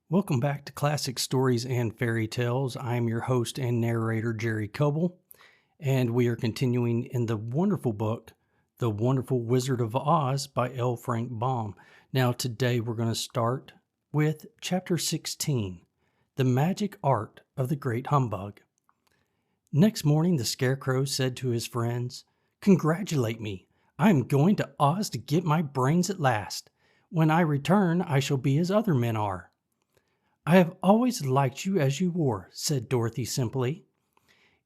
Welcome back to Classic Stories and Fairy Tales. I am your host and narrator, Jerry Coble, and we are continuing in the wonderful book, The Wonderful Wizard of Oz by L. Frank Baum. Now, today we're going to start with Chapter 16, The Magic Art of the Great Humbug. Next morning, the Scarecrow said to his friends, "Congratulate me. I am going to Oz to get my brains at last. When I return, I shall be as other men are." "I have always liked you as you were," said Dorothy simply.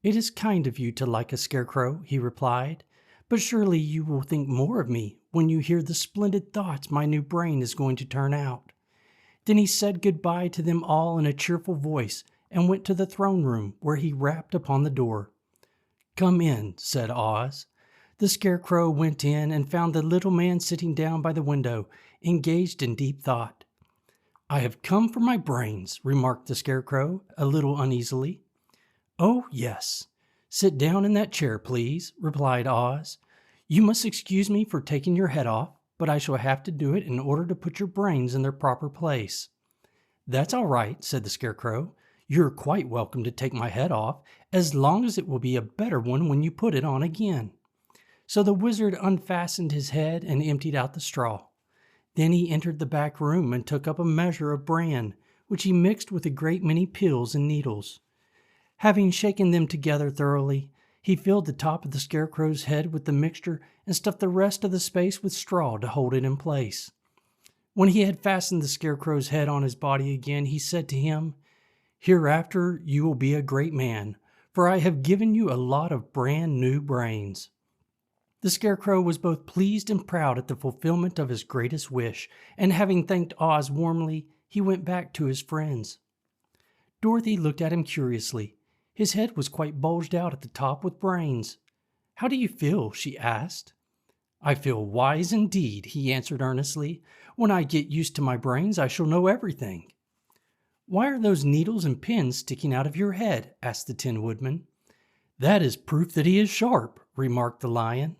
"It is kind of you to like a scarecrow," he replied, "but surely you will think more of me when you hear the splendid thoughts my new brain is going to turn out." Then he said goodbye to them all in a cheerful voice and went to the throne room, where he rapped upon the door. "Come in," said Oz. The Scarecrow went in and found the little man sitting down by the window, engaged in deep thought. "I have come for my brains," remarked the Scarecrow, a little uneasily. "Oh, yes. Sit down in that chair, please," replied Oz. "You must excuse me for taking your head off, but I shall have to do it in order to put your brains in their proper place." "That's all right," said the Scarecrow. "You're quite welcome to take my head off, as long as it will be a better one when you put it on again." So the wizard unfastened his head and emptied out the straw. Then he entered the back room and took up a measure of bran, which he mixed with a great many pills and needles. Having shaken them together thoroughly, he filled the top of the Scarecrow's head with the mixture and stuffed the rest of the space with straw to hold it in place. When he had fastened the Scarecrow's head on his body again, he said to him, "Hereafter you will be a great man, for I have given you a lot of brand new brains." The Scarecrow was both pleased and proud at the fulfillment of his greatest wish, and having thanked Oz warmly, he went back to his friends. Dorothy looked at him curiously. His head was quite bulged out at the top with brains. "How do you feel?" she asked. "I feel wise indeed," he answered earnestly. "When I get used to my brains, I shall know everything." "Why are those needles and pins sticking out of your head?" asked the Tin Woodman. "That is proof that he is sharp," remarked the Lion.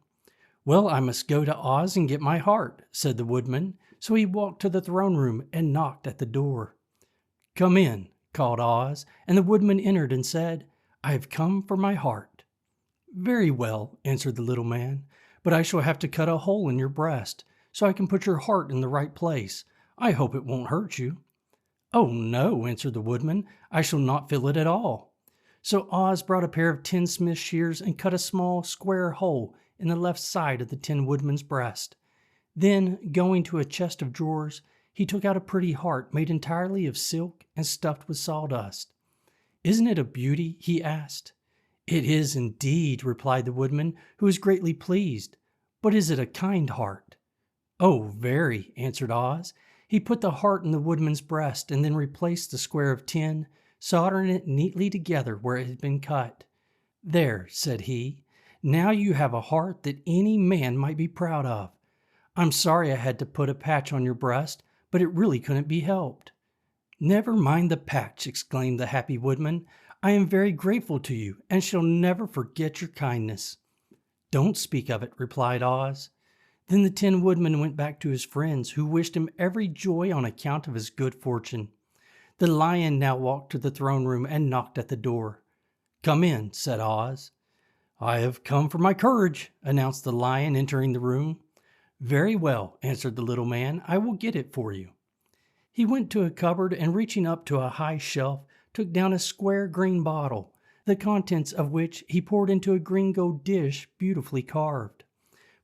"Well, I must go to Oz and get my heart," said the Woodman, so he walked to the throne room and knocked at the door. "Come in," called Oz, and the Woodman entered and said, "I have come for my heart." "Very well," answered the little man, "but I shall have to cut a hole in your breast, so I can put your heart in the right place. I hope it won't hurt you." "Oh, no," answered the Woodman, "I shall not feel it at all." So Oz brought a pair of tinsmith's shears and cut a small square hole in the left side of the Tin Woodman's breast. Then, going to a chest of drawers, he took out a pretty heart made entirely of silk and stuffed with sawdust. "Isn't it a beauty?" he asked. "It is indeed," replied the Woodman, who was greatly pleased. "But is it a kind heart?" "Oh, very," answered Oz. He put the heart in the Woodman's breast and then replaced the square of tin, soldering it neatly together where it had been cut. "There," said he. "Now you have a heart that any man might be proud of. I'm sorry I had to put a patch on your breast, but it really couldn't be helped." "Never mind the patch," exclaimed the happy Woodman. "I am very grateful to you and shall never forget your kindness." "Don't speak of it," replied Oz. Then the Tin Woodman went back to his friends, who wished him every joy on account of his good fortune. The Lion now walked to the throne room and knocked at the door. "Come in," said Oz. "I have come for my courage," announced the Lion, entering the room. "Very well," answered the little man. "I will get it for you." He went to a cupboard and, reaching up to a high shelf, took down a square green bottle, the contents of which he poured into a green gold dish beautifully carved.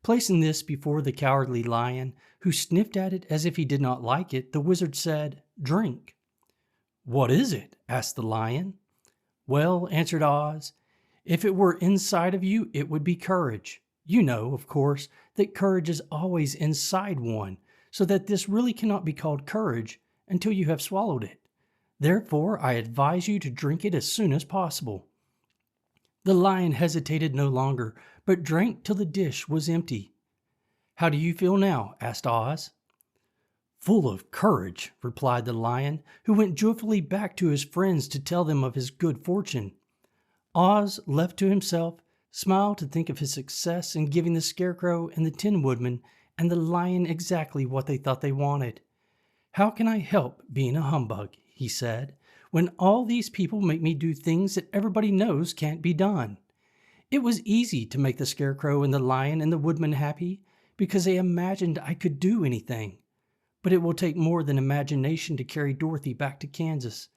Placing this before the Cowardly Lion, who sniffed at it as if he did not like it, the wizard said, "Drink." "What is it?" asked the Lion. "Well," answered Oz, "if it were inside of you, it would be courage. You know, of course, that courage is always inside one, so that this really cannot be called courage until you have swallowed it. Therefore, I advise you to drink it as soon as possible." The Lion hesitated no longer, but drank till the dish was empty. "How do you feel now?" asked Oz. "Full of courage," replied the Lion, who went joyfully back to his friends to tell them of his good fortune. Oz, left to himself, smiled to think of his success in giving the Scarecrow and the Tin Woodman and the Lion exactly what they thought they wanted. "How can I help being a humbug?" he said, when all these people make me do things that everybody knows can't be done. It was easy to make the Scarecrow and the Lion and the Woodman happy because they imagined I could do anything. But it will take more than imagination to carry Dorothy back to Kansas,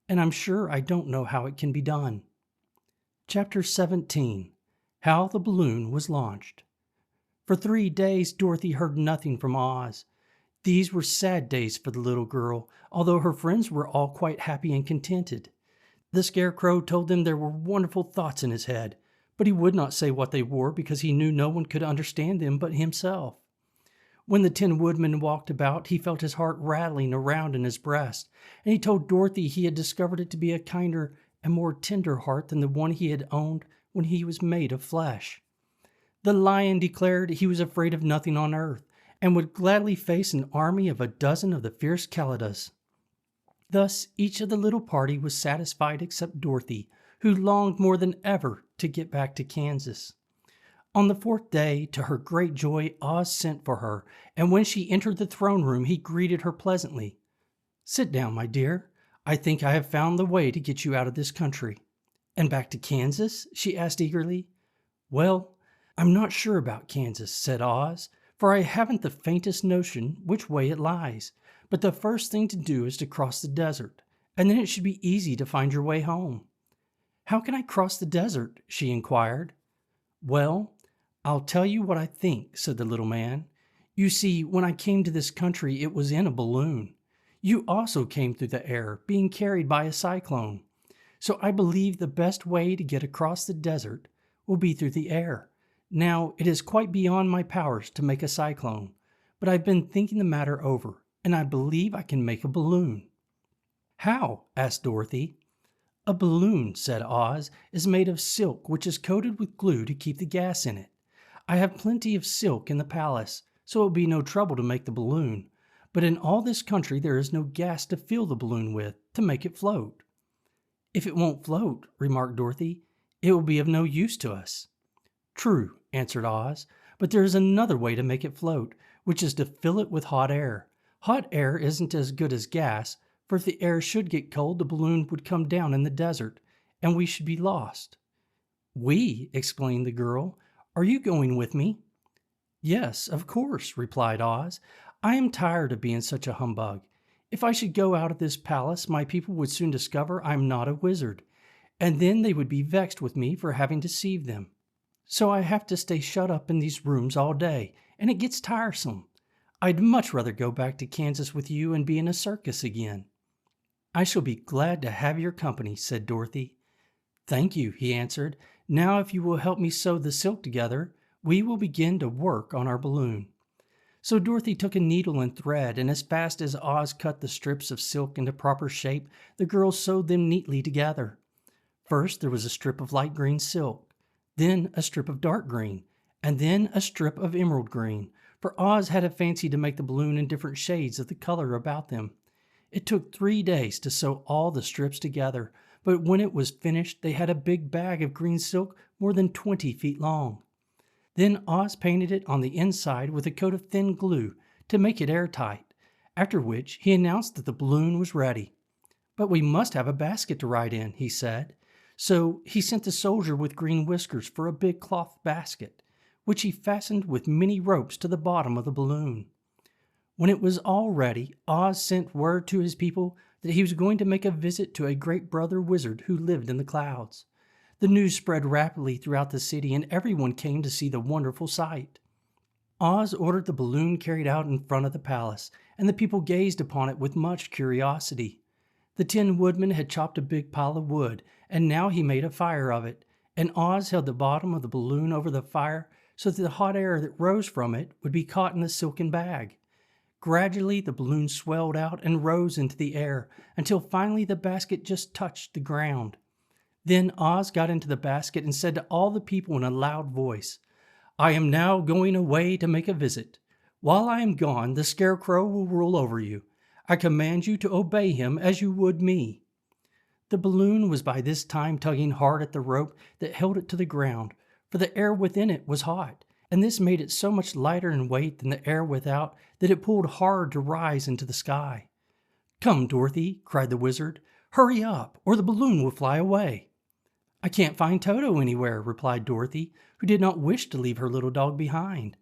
and I'm sure I don't know how it can be done. Chapter 17. How the Balloon Was Launched. For 3 days, Dorothy heard nothing from Oz. These were sad days for the little girl, although her friends were all quite happy and contented. The Scarecrow told them there were wonderful thoughts in his head, but he would not say what they were because he knew no one could understand them but himself. When the Tin Woodman walked about, he felt his heart rattling around in his breast, and he told Dorothy he had discovered it to be a kinder and more tender heart than the one he had owned when he was made of flesh. The Lion declared he was afraid of nothing on earth, and would gladly face an army of a dozen of the fierce Kalidas. Thus each of the little party was satisfied except Dorothy, who longed more than ever to get back to Kansas. On the 4th day, to her great joy, Oz sent for her, and when she entered the throne room, he greeted her pleasantly. "Sit down, my dear. I think I have found the way to get you out of this country." "And back to Kansas?" she asked eagerly. "Well, I'm not sure about Kansas," said Oz, "for I haven't the faintest notion which way it lies. But the first thing to do is to cross the desert, and then it should be easy to find your way home." "How can I cross the desert?" she inquired. "Well, I'll tell you what I think," said the little man. "You see, when I came to this country, it was in a balloon. You also came through the air, being carried by a cyclone. So I believe the best way to get across the desert will be through the air. Now, it is quite beyond my powers to make a cyclone, but I've been thinking the matter over, and I believe I can make a balloon." "How?" asked Dorothy. "A balloon," said Oz, "is made of silk which is coated with glue to keep the gas in it. I have plenty of silk in the palace, so it will be no trouble to make the balloon. But in all this country there is no gas to fill the balloon with, to make it float." "If it won't float," remarked Dorothy, "it will be of no use to us." "True," answered Oz, "but there is another way to make it float, which is to fill it with hot air. Hot air isn't as good as gas, for if the air should get cold, the balloon would come down in the desert, and we should be lost." "We?" exclaimed the girl. "Are you going with me?" "Yes, of course," replied Oz. "I am tired of being such a humbug. If I should go out of this palace, my people would soon discover I am not a wizard, and then they would be vexed with me for having deceived them. So I have to stay shut up in these rooms all day, and it gets tiresome. I'd much rather go back to Kansas with you and be in a circus again." "I shall be glad to have your company," said Dorothy. "Thank you," he answered. "Now if you will help me sew the silk together, we will begin to work on our balloon." So Dorothy took a needle and thread, and as fast as Oz cut the strips of silk into proper shape, the girls sewed them neatly together. First there was a strip of light green silk, then a strip of dark green, and then a strip of emerald green, for Oz had a fancy to make the balloon in different shades of the color about them. It took 3 days to sew all the strips together, but when it was finished, they had a big bag of green silk more than 20 feet long. Then Oz painted it on the inside with a coat of thin glue to make it airtight, after which he announced that the balloon was ready. "But we must have a basket to ride in," he said. So he sent the soldier with green whiskers for a big cloth basket, which he fastened with many ropes to the bottom of the balloon. When it was all ready, Oz sent word to his people that he was going to make a visit to a great brother wizard who lived in the clouds. The news spread rapidly throughout the city, and everyone came to see the wonderful sight. Oz ordered the balloon carried out in front of the palace, and the people gazed upon it with much curiosity. The Tin Woodman had chopped a big pile of wood, and now he made a fire of it, and Oz held the bottom of the balloon over the fire so that the hot air that rose from it would be caught in the silken bag. Gradually the balloon swelled out and rose into the air until finally the basket just touched the ground. Then Oz got into the basket and said to all the people in a loud voice, "I am now going away to make a visit. While I am gone, the Scarecrow will rule over you. I command you to obey him as you would me." The balloon was by this time tugging hard at the rope that held it to the ground, for the air within it was hot, and this made it so much lighter in weight than the air without that it pulled hard to rise into the sky. "Come, Dorothy," cried the wizard. "Hurry up, or the balloon will fly away." "I can't find Toto anywhere," replied Dorothy, who did not wish to leave her little dog behind.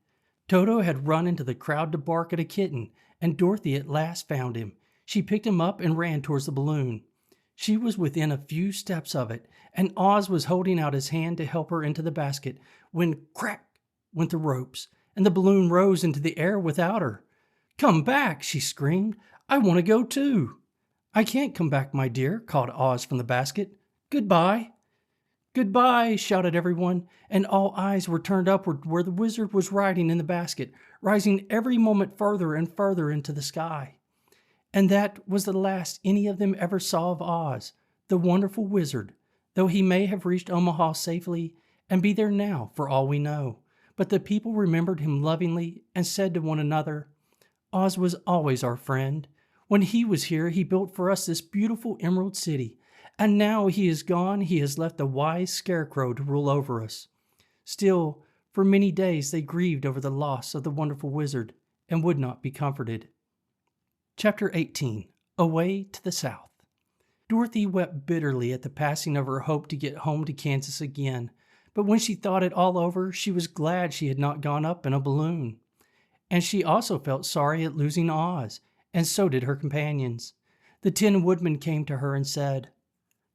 Toto had run into the crowd to bark at a kitten, and Dorothy at last found him. She picked him up and ran towards the balloon. She was within a few steps of it, and Oz was holding out his hand to help her into the basket, when crack went the ropes, and the balloon rose into the air without her. "Come back!" she screamed. "I want to go too." "I can't come back, my dear," called Oz from the basket. "Goodbye." "Goodbye!" shouted everyone, and all eyes were turned upward where the wizard was riding in the basket, rising every moment further and further into the sky. And that was the last any of them ever saw of Oz, the wonderful wizard, though he may have reached Omaha safely and be there now for all we know. But the people remembered him lovingly and said to one another, "Oz was always our friend. When he was here, he built for us this beautiful Emerald City, and now he is gone, he has left a wise scarecrow to rule over us." Still, for many days they grieved over the loss of the wonderful wizard and would not be comforted. Chapter 18. Away to the South. Dorothy wept bitterly at the passing of her hope to get home to Kansas again, but when she thought it all over, she was glad she had not gone up in a balloon. And she also felt sorry at losing Oz, and so did her companions. The Tin Woodman came to her and said,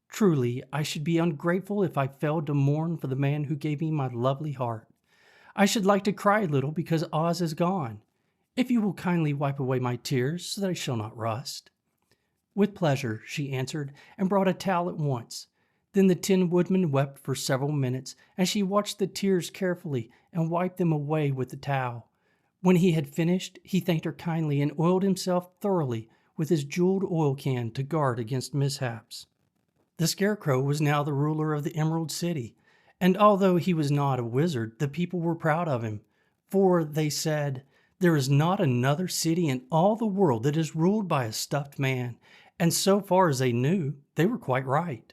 "Truly, I should be ungrateful if I failed to mourn for the man who gave me my lovely heart. I should like to cry a little because Oz is gone. If you will kindly wipe away my tears so that I shall not rust." "With pleasure," she answered, and brought a towel at once. Then the Tin Woodman wept for several minutes, and she watched the tears carefully and wiped them away with the towel. When he had finished, he thanked her kindly and oiled himself thoroughly with his jeweled oil can to guard against mishaps. The Scarecrow was now the ruler of the Emerald City, and although he was not a wizard, the people were proud of him, for, they said, there is not another city in all the world that is ruled by a stuffed man, and so far as they knew, they were quite right.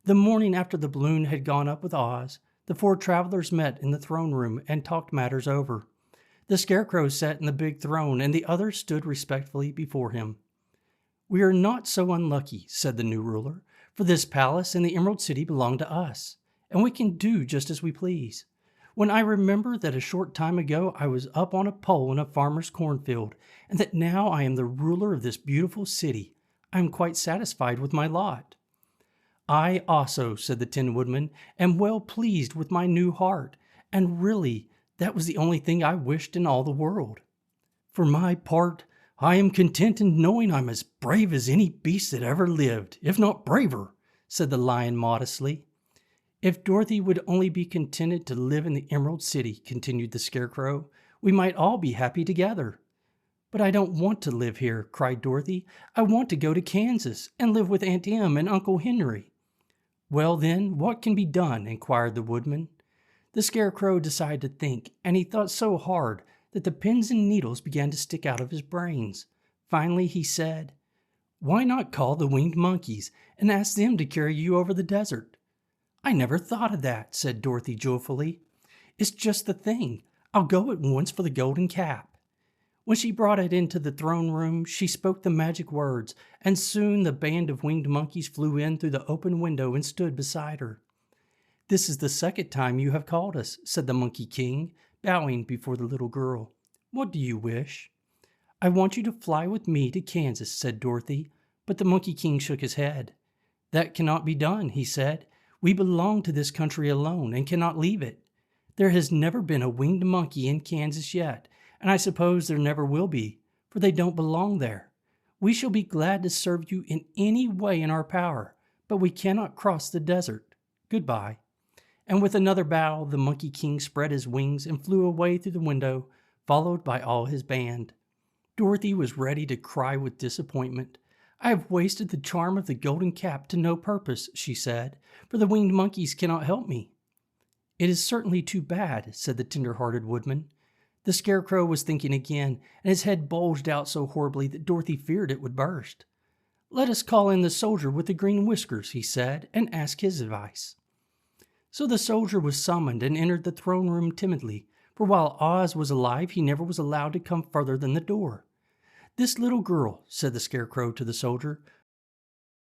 The morning after the balloon had gone up with Oz, the four travelers met in the throne room and talked matters over. The Scarecrow sat in the big throne, and the others stood respectfully before him. "We are not so unlucky," said the new ruler, "for this palace and the Emerald City belong to us, and we can do just as we please. When I remember that a short time ago I was up on a pole in a farmer's cornfield, and that now I am the ruler of this beautiful city, I am quite satisfied with my lot." "I also," said the Tin Woodman, "am well pleased with my new heart, and really that was the only thing I wished in all the world. For my part, I am content in knowing I'm as brave as any beast that ever lived, if not braver," said the Lion modestly. "If Dorothy would only be contented to live in the Emerald City," continued the Scarecrow, "we might all be happy together." "But I don't want to live here," cried Dorothy. "I want to go to Kansas and live with Aunt Em and Uncle Henry." "Well, then, what can be done?" inquired the Woodman. The Scarecrow decided to think, and he thought so hard that the pins and needles began to stick out of his brains. Finally he said, "Why not call the winged monkeys and ask them to carry you over the desert?" "I never thought of that," said Dorothy joyfully. "It's just the thing. I'll go at once for the golden cap." When she brought it into the throne room, she spoke the magic words, and soon the band of winged monkeys flew in through the open window and stood beside her. "This is the second time you have called us," said the Monkey King, bowing before the little girl. "What do you wish?" "I want you to fly with me to Kansas," said Dorothy, but the Monkey King shook his head. "That cannot be done," he said. "We belong to this country alone and cannot leave it. There has never been a winged monkey in Kansas yet, and I suppose there never will be, for they don't belong there. We shall be glad to serve you in any way in our power, but we cannot cross the desert. Goodbye." And with another bow, the Monkey King spread his wings and flew away through the window, followed by all his band. Dorothy was ready to cry with disappointment. "I have wasted the charm of the golden cap to no purpose," she said, "for the winged monkeys cannot help me." "It is certainly too bad," said the tender-hearted Woodman. The Scarecrow was thinking again, and his head bulged out so horribly that Dorothy feared it would burst. "Let us call in the soldier with the green whiskers," he said, "and ask his advice." So the soldier was summoned and entered the throne room timidly, for while Oz was alive he never was allowed to come further than the door. "This little girl," said the Scarecrow to the soldier,